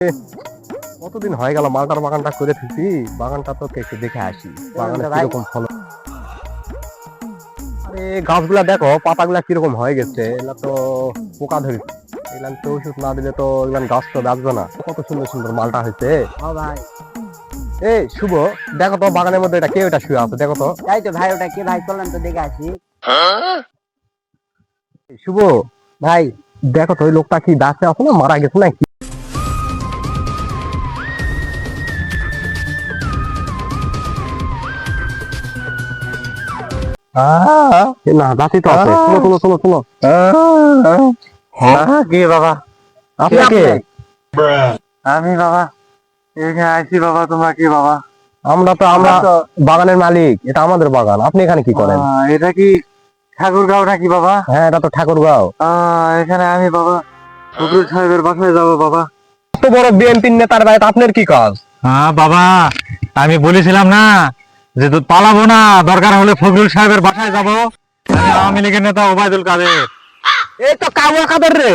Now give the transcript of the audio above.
কতদিন হয়ে গেল মালটার বাগানটা করে থুছি, বাগানটা তো একটু দেখে আসি বাগানে কিরকম ফল। আরে গাছগুলা দেখো, পাতাগুলা কিরকম হয়ে গেছে, এগুলা তো পোকা ধরেছে। এগুলা তো ওষুধ না দিলে তো এগুলা গাছ তো বাঁচবে না। কত সুন্দর সুন্দর মালটা হয়েছে। ও ভাই, এই শুভ, দেখো তো বাগানের মধ্যে এটা কে, এটা শুয়ে আছে দেখো তো। তাই তো ভাই, ওটা কি ভাই, চলেন তো দেখে আসি। শুভ ভাই, দেখো তো ওই লোকটা কি দাঁতে আছে না মারা গেছে নাকি? না দাঁতই তো আছে। চলো চলো চলো চলো। কি বাবা? আপনি কে? আমি বাবা এখানে আইছি বাবা। তোমরা কি বাবা? আমরা বাগানের মালিক, এটা আমাদের বাগান। আপনি এখানে কি করেন? এটা কি ঠাকুরগাঁও নাকি বাবা? হ্যাঁ, এটা তো ঠাকুরগাঁও। এখানে আমি বাবা ফজলুল সাহেবের বাসায় যাবো বাবা। এত বড় বিএনপি নেতার বাড়িতে আপনার কি কাজ? হ্যাঁ বাবা, আমি বলেছিলাম না যে তো পালাবো না, দরকার হলে ফজলুল সাহেবের বাসায় যাবো। আমি আওয়ামী লীগের নেতা ওবায়দুল কাদের। এই তো কাউয়া কাদের রে।